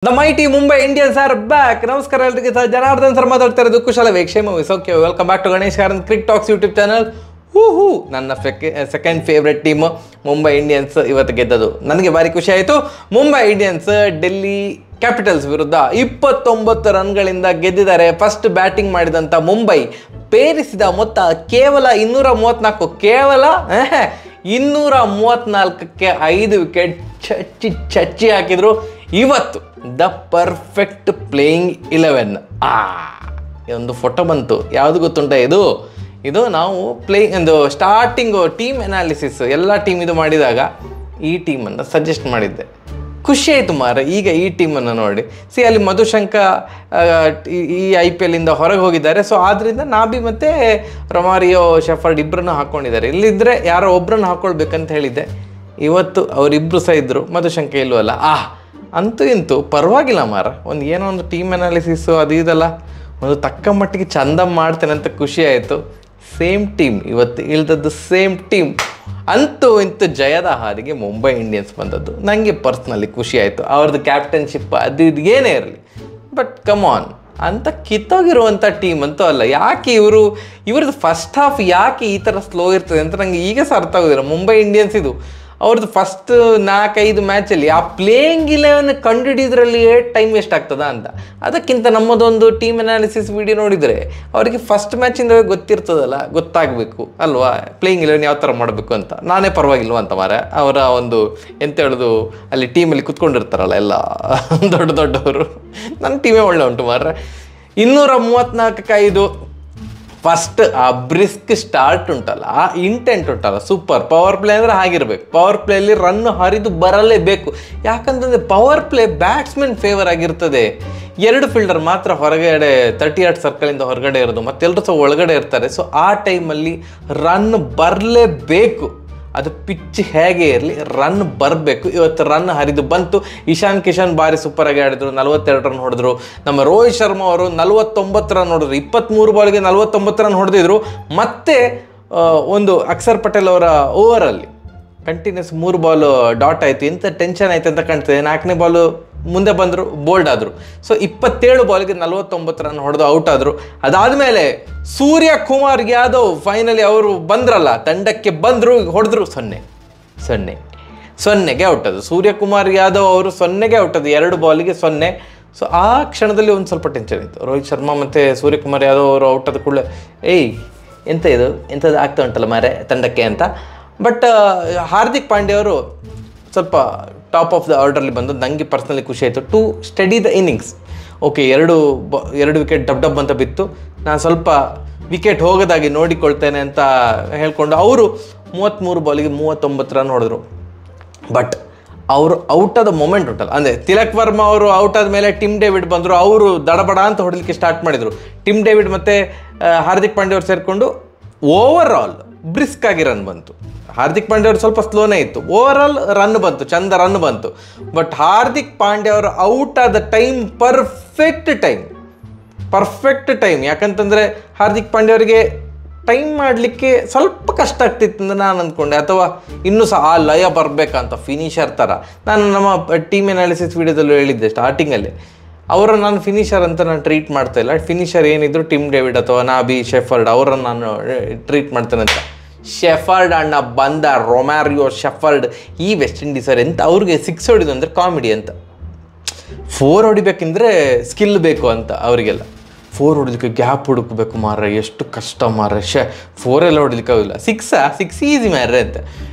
The mighty Mumbai Indians are back. ನಮಸ್ಕಾರ ಎಲ್ಲರಿಗೆ Janardhan sir ಮಾತಾಡ್ತಾ ಇರೋದು ಕುಶಲವೇ ಕ್ಷೇಮ okay welcome back to Ganesh Karanth Crick Talks YouTube channel. ನನ್ನ second favourite team Mumbai Indians ಇವತ್ತು ಗೆದ್ದದು. ನನಗೆ ಭಾರಿ ಖುಷಿ ಆಯಿತು. ಮುಂಬೈ ಇಂಡಿಯನ್ಸ್ ಡೆಲ್ಲಿ ಕ್ಯಾಪಿಟಲ್ಸ್ ವಿರುದ್ಧ 29 ರನ್ಗಳಿಂದ ಗೆದ್ದಿದ್ದಾರೆ. ಫಸ್ಟ್ ಬ್ಯಾಟಿಂಗ್ ಮಾಡಿದಂಥ ಮುಂಬೈ ಪೇರಿಸಿದ ಮೊತ್ತ ಕೇವಲ 234. ಕೇವಲ 234ಕ್ಕೆ 5 ವಿಕೆಟ್ ಚಚ್ಚಿ ಹಾಕಿದ್ರು. ಇವತ್ತು ದ ಪರ್ಫೆಕ್ಟ್ ಪ್ಲೇಯಿಂಗ್ 11. ಒಂದು ಫೋಟೋ ಬಂತು. ಯಾವುದು ಗೊತ್ತುಂಟ ಇದು ನಾವು ಒಂದು ಸ್ಟಾರ್ಟಿಂಗು ಟೀಮ್ ಅನಾಲಿಸಿಸ್ ಎಲ್ಲ ಟೀಮ್ ಇದು ಮಾಡಿದಾಗ ಈ ಟೀಮನ್ನು ಸಜೆಸ್ಟ್ ಮಾಡಿದ್ದೆ. ಖುಷಿ ಆಯಿತು ಮಾರ. ಈಗ ಈ ಟೀಮನ್ನು ನೋಡಿ ಅಲ್ಲಿ ಮಧುಶಂಕ ಈ IPL ಇಂದ ಹೊರಗೆ ಹೋಗಿದ್ದಾರೆ. ಸೊ ಆದ್ದರಿಂದ ನಾಬಿ ಮತ್ತು ರೊಮಾರಿಯೋ ಶೆಫರ್ಡ್ ಇಬ್ಬರನ್ನು ಹಾಕ್ಕೊಂಡಿದ್ದಾರೆ. ಇಲ್ಲಿದ್ದರೆ ಯಾರೋ ಒಬ್ಬರನ್ನು ಹಾಕ್ಕೊಳ್ಬೇಕಂತ ಹೇಳಿದ್ದೆ. ಇವತ್ತು ಅವರಿಬ್ಬರು ಸಹ ಇದ್ದರು, ಮಧುಶಂಕ ಇಲ್ವಲ್ಲ. ಅಂತೂ ಇಂತೂ ಪರವಾಗಿಲ್ಲ ಮಾರ. ಏನೋ ಒಂದು ಟೀಮ್ ಅನಾಲಿಸಿಸು ಅದು ಇದಲ್ಲ, ಒಂದು ತಕ್ಕ ಮಟ್ಟಿಗೆ ಚಂದ ಮಾಡ್ತೇನೆ ಅಂತ ಖುಷಿ ಆಯಿತು. ಸೇಮ್ ಟೀಮ್ ಇವತ್ತು ಇಳ್ದದ್ದು, ಸೇಮ್ ಟೀಮ್. ಅಂತೂ ಇಂತೂ ಜಯದ ಹಾದಿಗೆ ಮುಂಬೈ ಇಂಡಿಯನ್ಸ್ ಬಂದದ್ದು ನನಗೆ ಪರ್ಸ್ನಲಿ ಖುಷಿ ಆಯಿತು. ಅವ್ರದ್ದು ಕ್ಯಾಪ್ಟನ್ಶಿಪ್ ಅದು ಇದು ಏನೇ ಇರಲಿ, ಬಟ್ ಕಮ್ ಆನ್ ಅಂತ ಕಿತ್ತೋಗಿರುವಂಥ ಟೀಮ್ ಅಂತೂ ಅಲ್ಲ. ಯಾಕೆ ಇವ್ರದ್ದು ಫಸ್ಟ್ ಹಾಫ್ ಯಾಕೆ ಈ ಥರ ಸ್ಲೋ ಇರ್ತದೆ ಅಂತ ನನಗೆ ಈಗ ಸಹ ಅರ್ಥ ಆಗೋದಿಲ್ಲ. ಮುಂಬೈ ಇಂಡಿಯನ್ಸ್ ಅವ್ರದ್ದು ಫಸ್ಟ್ 4-5 ಮ್ಯಾಚಲ್ಲಿ ಆ ಪ್ಲೇಯಿಂಗ್ 11 ಕಂಡುಹಿಡಿದ್ರಲ್ಲಿ ಟೈಮ್ ವೇಸ್ಟ್ ಆಗ್ತದ ಅಂತ. ಅದಕ್ಕಿಂತ ನಮ್ಮದೊಂದು ಟೀಮ್ ಅನಾಲಿಸಿಸ್ ವಿಡಿಯೋ ನೋಡಿದರೆ ಅವರಿಗೆ ಫಸ್ಟ್ ಮ್ಯಾಚಿಂದ ಗೊತ್ತಿರ್ತದಲ್ಲ, ಗೊತ್ತಾಗಬೇಕು ಅಲ್ವಾ ಪ್ಲೇಯಿಂಗ್ 11 ಯಾವ ಥರ ಮಾಡಬೇಕು ಅಂತ. ನಾನೇ ಪರವಾಗಿಲ್ವ ಅಂತ ಮಾರ. ಅವರ ಒಂದು ಎಂತ ಹೇಳೋದು, ಅಲ್ಲಿ ಟೀಮಲ್ಲಿ ಕುತ್ಕೊಂಡಿರ್ತಾರಲ್ಲ ಎಲ್ಲ ದೊಡ್ಡವರು, ನನ್ನ ಟೀಮೇ ಒಳ್ಳೆ ಉಂಟು ಮಾರ. 234ಕ್ಕೆ 5. ಫಸ್ಟ್ ಆ ಬ್ರಿಸ್ಕ್ ಸ್ಟಾರ್ಟ್ ಉಂಟಲ್ಲ, ಆ ಇಂಟೆಂಟ್ ಉಂಟಲ್ಲ, ಸೂಪರ್. ಪವರ್ ಪ್ಲೇ ಅಂದರೆ ಹಾಗಿರ್ಬೇಕು. ಪವರ್ ಪ್ಲೇಯಲ್ಲಿ ರನ್ ಹರಿದು ಬರಲೇಬೇಕು. ಯಾಕಂತಂದರೆ ಪವರ್ ಪ್ಲೇ ಬ್ಯಾಟ್ಸ್ಮನ್ ಫೇವರ್ ಆಗಿರ್ತದೆ. 2 ಫೀಲ್ಡರ್ ಮಾತ್ರ ಹೊರಗಡೆ 30 ಯಾರ್ಡ್ ಸರ್ಕಲಿಂದ ಹೊರಗಡೆ ಇರೋದು, ಮತ್ತೆಲ್ಲರೂ ಸಹ ಒಳಗಡೆ ಇರ್ತಾರೆ. ಸೊ ಆ ಟೈಮಲ್ಲಿ ರನ್ ಬರಲೇಬೇಕು. ಅದು ಪಿಚ್ ಹೇಗೆ ಇರಲಿ, ರನ್ ಬರಬೇಕು. ಇವತ್ತು ರನ್ ಹರಿದು ಬಂತು. ಇಶಾನ್ ಕಿಶನ್ ಭಾರಿ ಸೂಪರಾಗಿ ಆಡಿದ್ರು, 42 ರನ್ ಹೊಡೆದ್ರು. ನಮ್ಮ ರೋಹಿತ್ ಶರ್ಮಾ ಅವರು 49 ರನ್ ಹೊಡೆದ್ರು. 23 ಬಾಲ್ಗೆ 49 ರನ್ ಹೊಡೆದಿದ್ರು. ಮತ್ತೆ ಒಂದು ಅಕ್ಷರ್ ಪಟೇಲ್ ಅವರ ಓವರಲ್ಲಿ ಕಂಟಿನ್ಯೂಸ್ 3 ಬಾಲ್ ಡಾಟ್ ಆಯಿತು. ಎಂಥ ಟೆನ್ಷನ್ ಆಯ್ತು ಅಂತ ಕಾಣ್ತದೆ. 4ನೇ ಬಾಲು ಮುಂದೆ ಬಂದರು, ಬೋಲ್ಡ್ ಆದರು. ಸೊ 27 ಬಾಲ್ಗೆ 49 ರನ್ ಹೊಡೆದು ಔಟ್ ಆದರು. ಅದಾದಮೇಲೆ ಸೂರ್ಯ ಕುಮಾರ್ ಯಾದವ್ ಫೈನಲಿ ಅವರು ಬಂದ್ರಲ್ಲ, ತಂಡಕ್ಕೆ ಬಂದರು, ಹೊಡೆದ್ರು 0-0ಗೆ ಔಟ್ ಅದು. ಸೂರ್ಯ ಕುಮಾರ್ ಯಾದವ್ ಅವರು 0ಗೆ ಔಟ್ ಅದು, 2 ಬಾಲಿಗೆ 0. ಸೊ ಆ ಕ್ಷಣದಲ್ಲಿ ಒಂದು ಸ್ವಲ್ಪ ಟೆನ್ಷನ್ ಇತ್ತು. ರೋಹಿತ್ ಶರ್ಮಾ ಮತ್ತು ಸೂರ್ಯಕುಮಾರ್ ಯಾದವ್ ಅವರು ಔಟ್ ಆದ ಕೂಡಲೇ ಎಂಥದ್ದು ಆಗ್ತಾ ಉಂಟಲ್ಲ ಮಾರೆ ತಂಡಕ್ಕೆ ಅಂತ. ಬಟ್ ಹಾರ್ದಿಕ್ ಪಾಂಡ್ಯ ಅವರು ಸ್ವಲ್ಪ ಟಾಪ್ ಆಫ್ ದ ಆರ್ಡರ್ಲಿ ಬಂದು ನನಗೆ ಪರ್ಸ್ನಲಿ ಖುಷಿ ಆಯಿತು. To study the innings. Okay, 2 wicket ಡಬ್ ಅಂತ ಬಿತ್ತು. ನಾನು ಸ್ವಲ್ಪ ವಿಕೆಟ್ ಹೋಗೋದಾಗಿ ನೋಡಿಕೊಳ್ತೇನೆ ಅಂತ ಹೇಳ್ಕೊಂಡು ಅವರು 33 ಬಾಲಿಗೆ 39 ರನ್ ಹೊಡೆದ್ರು. ಬಟ್ ಅವರು ಔಟ್ ಆದ ಮೊಮೆಂಟ್ ಉಂಟಲ್ಲ, ಅಂದರೆ ತಿಲಕ್ ವರ್ಮಾ ಅವರು ಔಟ್ ಆದಮೇಲೆ ಟಿಮ್ ಡೇವಿಡ್ ಬಂದರು. ಅವರು ದಡಬಡ ಅಂತ ಹೊಡಲಿಕ್ಕೆ ಸ್ಟಾರ್ಟ್ ಮಾಡಿದರು. ಟಿಮ್ ಡೇವಿಡ್ ಮತ್ತು ಹಾರ್ದಿಕ್ ಪಾಂಡ್ಯ ಅವರು ಸೇರಿಕೊಂಡು ಓವರ್ ಆಲ್ ಬ್ರಿಸ್ಕ್ ಆಗಿ ರನ್ ಬಂತು. ಹಾರ್ದಿಕ್ ಪಾಂಡ್ಯ ಅವರು ಸ್ವಲ್ಪ ಸ್ಲೋನೇ ಇತ್ತು. ಓವರ್ ಆಲ್ ರನ್ ಬಂತು, ಚಂದ ರನ್ ಬಂತು. ಬಟ್ ಹಾರ್ದಿಕ್ ಪಾಂಡ್ಯ ಅವರು ಔಟ್ ಆದ ಟೈಮ್ ಪರ್ಫೆಕ್ಟ್ ಟೈಮ್. ಯಾಕಂತಂದರೆ ಹಾರ್ದಿಕ್ ಪಾಂಡ್ಯ ಅವರಿಗೆ ಟೈಮ್ ಮಾಡಲಿಕ್ಕೆ ಸ್ವಲ್ಪ ಕಷ್ಟ ಆಗ್ತಿತ್ತು ಅಂತ ನಾನು ಅಂದ್ಕೊಂಡೆ, ಅಥವಾ ಇನ್ನೂ ಸಹ ಆ ಲಯ ಬರಬೇಕಂತ ಫಿನಿಷರ್ ಥರ. ನಾನು ನಮ್ಮ ಟೀಮ್ ಅನಾಲಿಸಿಸ್ ವಿಡಿಯೋದಲ್ಲೂ ಹೇಳಿದ್ದೆ ಸ್ಟಾರ್ಟಿಂಗಲ್ಲಿ, ನಾನು ಫಿನಿಷರ್ ಅಂತ ನಾನು ಟ್ರೀಟ್ ಮಾಡ್ತಾ ಇಲ್ಲ. ಫಿನಿಷರ್ ಏನಿದ್ರು ಟಿಮ್ ಡೇವಿಡ್ ಅಥವಾ ನಾಬಿ ಶೆಫರ್ಡ್ ಅವರನ್ನು ನಾನು ಟ್ರೀಟ್ ಮಾಡ್ತೇನೆ ಅಂತ. ಶೆಫರ್ಡ್ ಅಣ್ಣ ಬಂದ, ರೊಮ್ಯಾರಿಯೋ ಶೆಫರ್ಡ್, ಈ ವೆಸ್ಟ್ ಇಂಡೀಸರ್ ಎಂತ ಅವ್ರಿಗೆ 6 ಹೊಡಿದು ಅಂದರೆ ಕಾಮಿಡಿ ಅಂತ. 4 ಹೊಡಿಬೇಕೆಂದರೆ ಸ್ಕಿಲ್ ಬೇಕು ಅಂತ ಅವರಿಗೆಲ್ಲ. 4 ಹೊಡಿಲಿಕ್ಕೆ ಗ್ಯಾಪ್ ಹುಡುಕಬೇಕು ಮಾರ್ರೆ, ಎಷ್ಟು ಕಷ್ಟ ಮಾರ್ರೆ. 4 ಎಲ್ಲ ಹೊಡಿಲಿಕ್ಕೆ ಆಗೋದಿಲ್ಲ. 6 ಈಸಿ ಮಾರ್ರೆ ಅಂತ.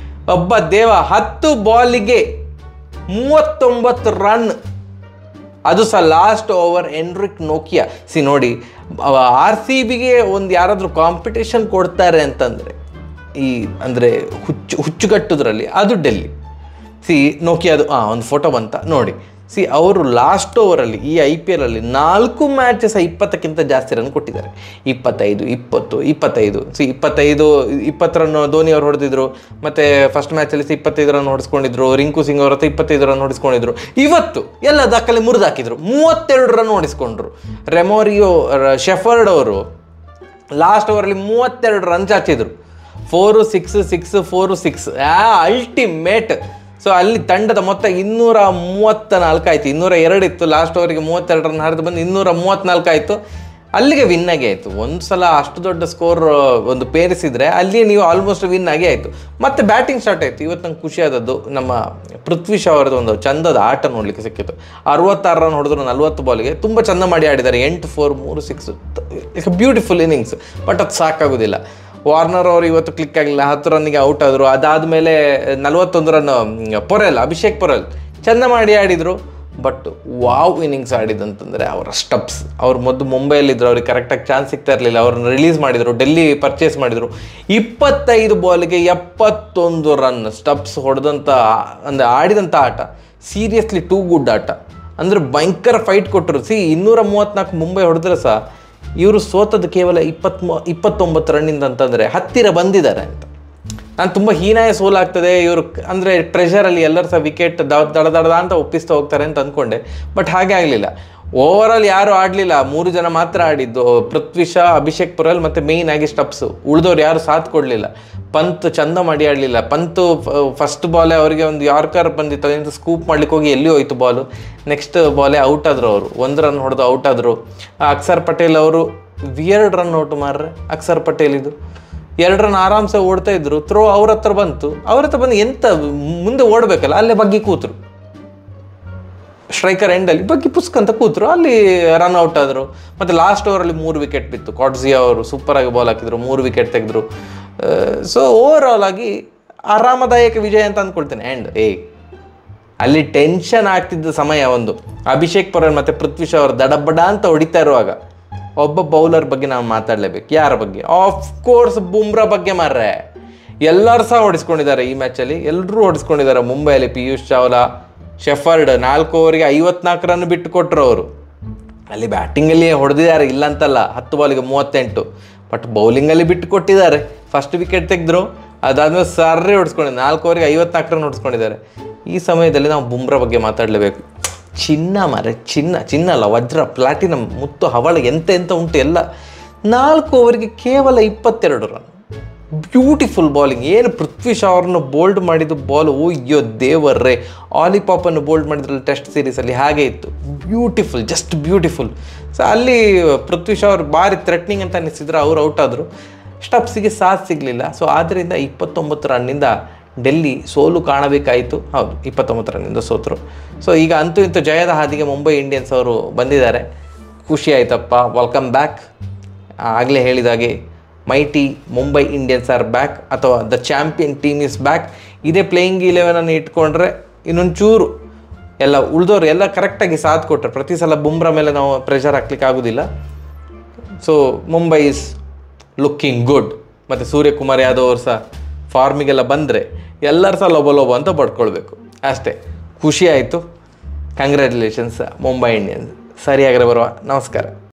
ಒಬ್ಬ ದೇವ 10 ಬಾಲಿಗೆ 39 ರನ್, ಅದು ಸಹ ಲಾಸ್ಟ್ ಓವರ್ ಎನ್ರಿಕ್ ನೋಕಿಯಾ. ನೋಡಿ, RCBಗೆ ಒಂದು ಯಾರಾದರೂ ಕಾಂಪಿಟೇಷನ್ ಕೊಡ್ತಾರೆ ಅಂತಂದರೆ ಅಂದರೆ ಹುಚ್ಚುಗಟ್ಟುದ್ರಲ್ಲಿ ಅದು ಡೆಲ್ಲಿ. ನೋಕಿಯಾದು ಒಂದು ಫೋಟೋ ಬಂತ ನೋಡಿ. ಅವರು ಲಾಸ್ಟ್ ಓವರಲ್ಲಿ ಈ IPL ಅಲ್ಲಿ 4 ಮ್ಯಾಚಸ್ 20ಕ್ಕಿಂತ ಜಾಸ್ತಿ ರನ್ ಕೊಟ್ಟಿದ್ದಾರೆ. 25, 20, 25. 20 ರನ್ ಧೋನಿ ಅವರು ಹೊಡೆದಿದ್ರು. ಮತ್ತು ಫಸ್ಟ್ ಮ್ಯಾಚಲ್ಲಿ 25 ರನ್ ಹೊಡೆಸ್ಕೊಂಡಿದ್ರು. ರಿಂಕು ಸಿಂಗ್ ಅವ್ರ ಹತ್ರ 25 ರನ್ ಹೊಡೆಸ್ಕೊಂಡಿದ್ರು. ಇವತ್ತು ಎಲ್ಲ ದಾಖಲೆ ಮುರಿದಾಕಿದ್ರು, 32 ರನ್ ಹೊಡೆಸ್ಕೊಂಡ್ರು. ರೊಮಾರಿಯೋ ಶೆಫರ್ಡ್ ಅವರು ಲಾಸ್ಟ್ ಓವರಲ್ಲಿ 32 ರನ್ ಚಾಚಿದ್ರು. 4, 6, 6, 4, 6. ಅಲ್ಟಿಮೇಟ್ ಸೊ ಅಲ್ಲಿ ತಂಡದ ಮೊತ್ತ 234 ಆಯಿತು. 202 ಇತ್ತು, ಲಾಸ್ಟ್ ಓವರಿಗೆ 32 ರನ್ ಹರಿದು ಬಂದು 234 ಆಯಿತು. ಅಲ್ಲಿಗೆ ವಿನ್ ಆಗಿ ಆಯಿತು. ಒಂದು ಸಲ ಅಷ್ಟು ದೊಡ್ಡ ಸ್ಕೋರ್ ಒಂದು ಪೇರಿಸಿದರೆ ಅಲ್ಲಿಯೇ ನೀವು ಆಲ್ಮೋಸ್ಟ್ ವಿನ್ ಆಗಿ ಆಯಿತು. ಮತ್ತು ಬ್ಯಾಟಿಂಗ್ ಸ್ಟಾರ್ಟ್ ಆಯಿತು. ಇವತ್ತು ನಂಗೆ ಖುಷಿಯಾದದ್ದು ನಮ್ಮ ಪೃಥ್ವಿ ಶಾ ಅವರದ್ದು ಒಂದು ಚಂದದ ಆಟ ನೋಡಲಿಕ್ಕೆ ಸಿಕ್ಕಿತ್ತು. 66 ರನ್ ಹೊಡೆದ್ರು 40 ಬಾಲ್ಗೆ, ತುಂಬ ಚೆಂದ ಮಾಡಿ ಆಡಿದ್ದಾರೆ. 8 4 3 6 ಇಟ್ಸ್ ಬ್ಯೂಟಿಫುಲ್ ಇನ್ನಿಂಗ್ಸ್. ಬಟ್ ಅದು ಸಾಕಾಗೋದಿಲ್ಲ. ವಾರ್ನರ್ ಅವರು ಇವತ್ತು ಕ್ಲಿಕ್ ಆಗಲಿಲ್ಲ, 10 ರನ್ನಿಗೆ ಔಟ್ ಆದರು. ಅದಾದಮೇಲೆ 41 ರನ್ ಅಭಿಷೇಕ್ ಪೊರೆಲ್ ಚೆಂದ ಮಾಡಿ ಆಡಿದರು. ಬಟ್ ವಾವ್ ಇನ್ನಿಂಗ್ಸ್ ಆಡಿದಂತಂದರೆ ಅವರ ಸ್ಟಪ್ಸ್. ಅವ್ರು ಮೊದಲು ಮುಂಬೈಯಲ್ಲಿದ್ದರು, ಅವ್ರಿಗೆ ಕರೆಕ್ಟಾಗಿ ಚಾನ್ಸ್ ಸಿಗ್ತಾ ಇರಲಿಲ್ಲ. ಅವ್ರನ್ನ ರಿಲೀಸ್ ಮಾಡಿದರು, ಡೆಲ್ಲಿ ಪರ್ಚೇಸ್ ಮಾಡಿದರು. 25 ಬಾಲ್ಗೆ 71 ರನ್ ಸ್ಟಪ್ಸ್ ಹೊಡೆದಂಥ ಆಡಿದಂಥ ಆಟ ಸೀರಿಯಸ್ಲಿ ಟೂ ಗುಡ್ ಆಟ. ಅಂದರೆ ಭಯಂಕರ ಫೈಟ್ ಕೊಟ್ಟರು. 234 ಮುಂಬೈ ಹೊಡೆದ್ರೆ ಸಹ ಇವರು ಸೋತದ್ದು ಕೇವಲ 29 ರನ್ನಿಂದ ಅಂತಂದರೆ ಹತ್ತಿರ ಬಂದಿದ್ದಾರೆ ಅಂತ. ನಾನು ತುಂಬ ಹೀನಾಯ ಸೋಲಾಗ್ತದೆ ಇವರು, ಅಂದರೆ ಟ್ರೆಷರಲ್ಲಿ ಎಲ್ಲರೂ ಸಹ ವಿಕೆಟ್ ದಡ ಅಂತ ಒಪ್ಪಿಸ್ತಾ ಹೋಗ್ತಾರೆ ಅಂತ ಅಂದ್ಕೊಂಡೆ. ಬಟ್ ಹಾಗೆ ಆಗಲಿಲ್ಲ. ಓವರಾಲ್ ಯಾರು ಆಡಲಿಲ್ಲ, 3 ಜನ ಮಾತ್ರ ಆಡಿದ್ದು. ಪೃಥ್ವಿ ಶಾ, ಅಭಿಷೇಕ್ ಪೊರೆಲ್ ಮತ್ತು ಮೇಯ್ನ್ ಆಗಿ ಸ್ಟಪ್ಸು. ಉಳಿದವ್ರು ಯಾರು ಸಾಥ್ ಕೊಡಲಿಲ್ಲ. ಪಂತ್ ಚಂದ ಮಾಡಿ ಆಡಲಿಲ್ಲ. ಪಂತು ಫಸ್ಟ್ ಬಾಲೇ ಅವರಿಗೆ ಒಂದು ಯಾರ್ಕರ್ ಬಂದಿತ್ತು, ಅದರಿಂದ ಸ್ಕೂಪ್ ಮಾಡ್ಲಿಕ್ಕೆ ಹೋಗಿ ಎಲ್ಲಿ ಹೋಯಿತು ಬಾಲು. ನೆಕ್ಸ್ಟ್ ಬಾಲೇ ಔಟ್ ಆದರು ಅವರು, 1 ರನ್ ಹೊಡೆದು ಔಟ್ ಆದರು. ಅಕ್ಷರ್ ಪಟೇಲ್ ಅವರು ವಿಯರ್ಡ್ ರನ್ ಔಟ್ ಮಾರ್ರೆ. ಅಕ್ಷರ್ ಪಟೇಲ್ ಇದು 2 ರನ್ ಆರಾಮ್ಸೆ ಓಡ್ತಾ ಇದ್ರು. ಥ್ರೋ ಅವ್ರ ಹತ್ರ ಬಂತು. ಎಂತ ಮುಂದೆ ಓಡಬೇಕಲ್ಲ, ಅಲ್ಲೇ ಬಗ್ಗಿ ಕೂತರು. ಸ್ಟ್ರೈಕರ್ ಎಂಡಲ್ಲಿ ಬಗ್ಗಿ ಪುಸ್ಕಂತ ಕೂತರು. ಅಲ್ಲಿ ರನ್ ಔಟ್ ಆದರು. ಮತ್ತು ಲಾಸ್ಟ್ ಓವರಲ್ಲಿ 3 ವಿಕೆಟ್ ಬಿತ್ತು. ಕಾಟ್ಸಿಯಾ ಅವರು ಸೂಪರಾಗಿ ಬಾಲ್ ಹಾಕಿದ್ರು, 3 ವಿಕೆಟ್ ತೆಗೆದ್ರು. ಸೊ ಓವರ್ ಆಲ್ ಆಗಿ ಆರಾಮದಾಯಕ ವಿಜಯ ಅಂತ ಅಂದ್ಕೊಳ್ತೇನೆ. ಆ್ಯಂಡ್ ಅಲ್ಲಿ ಟೆನ್ಷನ್ ಆಗ್ತಿದ್ದ ಸಮಯ ಒಂದು, ಅಭಿಷೇಕ್ ಪೊರೆಲ್ ಮತ್ತು ಪೃಥ್ವಿ ಶಾ ಅವರು ದಡಬಡ ಅಂತ ಹೊಡಿತಾ ಇರುವಾಗ ಒಬ್ಬ ಬೌಲರ್ ಬಗ್ಗೆ ನಾವು ಮಾತಾಡಲೇಬೇಕು. ಯಾರ ಬಗ್ಗೆ? ಆಫ್ ಕೋರ್ಸ್ ಬುಮ್ರಾ ಬಗ್ಗೆ ಮಾರ್ರೆ. ಎಲ್ಲರೂ ಸಹ ಹೊಡಿಸ್ಕೊಂಡಿದ್ದಾರೆ ಈ ಮ್ಯಾಚಲ್ಲಿ. ಎಲ್ಲರೂ ಹೊಡಿಸ್ಕೊಂಡಿದ್ದಾರೆ ಮುಂಬೈಯಲ್ಲಿ. ಪಿಯೂಷ್ ಚಾವ್ಲಾ, ಶೆಫರ್ಡ್ 4 ಓವರಿಗೆ 54 ರನ್ ಬಿಟ್ಟು ಕೊಟ್ಟರು ಅವರು. ಅಲ್ಲಿ ಬ್ಯಾಟಿಂಗಲ್ಲಿ ಹೊಡೆದಿದ್ದಾರೆ, ಇಲ್ಲ ಅಂತಲ್ಲ. 10 ಬಾಲಿಗೆ 38. ಬಟ್ ಬೌಲಿಂಗಲ್ಲಿ ಬಿಟ್ಟು ಕೊಟ್ಟಿದ್ದಾರೆ. ಫಸ್ಟ್ ವಿಕೆಟ್ ತೆಗೆದ್ರು, ಅದಾದಮೇಲೆ ಸರ್ರೇ ಹೊಡಿಸ್ಕೊಂಡಿದ್ದಾರೆ. 4 ಓವರಿಗೆ 54 ರನ್ ಹೊಡಿಸ್ಕೊಂಡಿದ್ದಾರೆ. ಈ ಸಮಯದಲ್ಲಿ ನಾವು ಬುಮ್ರಾ ಬಗ್ಗೆ ಮಾತಾಡಲೇಬೇಕು. ಚಿನ್ನ ಮಾರೆ, ಚಿನ್ನ ಅಲ್ಲ, ವಜ್ರ, ಪ್ಲಾಟಿನಮ್, ಮುತ್ತು, ಹವಳ, ಎಂತ ಉಂಟು ಎಲ್ಲ. 4 ಓವರಿಗೆ ಕೇವಲ 22 ರನ್. Beautiful bowling. ಏನು ಪೃಥ್ವಿ ಶಾ ಅವ್ರನ್ನ ಬೋಲ್ಡ್ ಮಾಡಿದ್ದು ಬಾಲ್, ಓಯ್ಯೋ ದೇವರ್ರೇ. ಆಲಿಪಾಪನ್ನು ಬೋಲ್ಡ್ ಮಾಡಿದ್ರಲ್ಲಿ ಟೆಸ್ಟ್ ಸೀರೀಸಲ್ಲಿ ಹಾಗೆ ಇತ್ತು. Beautiful, just beautiful. ಸೊ ಅಲ್ಲಿ ಪೃಥ್ವಿ ಶಾ ಅವರು ಭಾರಿ ಥ್ರೆಟ್ನಿಂಗ್ ಅಂತ ಅನ್ನಿಸಿದ್ರು. ಅವ್ರು ಔಟ್ ಆದರು. ಸ್ಟಪ್ಸಿಗೆ ಸಾಥ್ ಸಿಗಲಿಲ್ಲ. ಸೊ ಆದ್ದರಿಂದ 29 ರನ್ನಿಂದ ಡೆಲ್ಲಿ ಸೋಲು ಕಾಣಬೇಕಾಯಿತು. ಹೌದು, 29 ರನ್ನಿಂದ ಸೋತರು. ಸೊ ಈಗ ಅಂತೂ ಇಂತೂ ಜಯದ ಹಾದಿಗೆ ಮುಂಬೈ ಇಂಡಿಯನ್ಸ್ ಅವರು ಬಂದಿದ್ದಾರೆ. ಖುಷಿ ಆಯ್ತಪ್ಪ. Welcome back. ಆಗಲೇ ಹೇಳಿದಾಗೆ mighty Mumbai Indians are back, ಅಥವಾ the champion team is back. ಇದೇ ಪ್ಲೇಯಿಂಗ್ 11 ಇಟ್ಕೊಂಡ್ರೆ ಇನ್ನೊಂಚೂರು ಎಲ್ಲ ಉಳಿದವರು ಎಲ್ಲ ಕರೆಕ್ಟಾಗಿ ಸಾಥ್ ಕೊಟ್ಟರೆ, ಪ್ರತಿ ಸಲ ಬುಮ್ರಾ ಮೇಲೆ ನಾವು ಪ್ರೆಷರ್ ಹಾಕ್ಲಿಕ್ಕೆ ಆಗೋದಿಲ್ಲ. So Mumbai is looking good. ಮತ್ತು ಸೂರ್ಯಕುಮಾರ್ ಯಾದವ್ ಅವರು ಸಹ ಫಾರ್ಮಿಗೆಲ್ಲ ಬಂದರೆ ಎಲ್ಲರೂ ಸಹ ಲೋಬೋ ಅಂತ ಪಡ್ಕೊಳ್ಬೇಕು ಅಷ್ಟೇ. ಖುಷಿ ಆಯಿತು. Congratulations Mumbai Indians. ಸರಿಯಾಗಿರೋ ಬರುವ. ನಮಸ್ಕಾರ.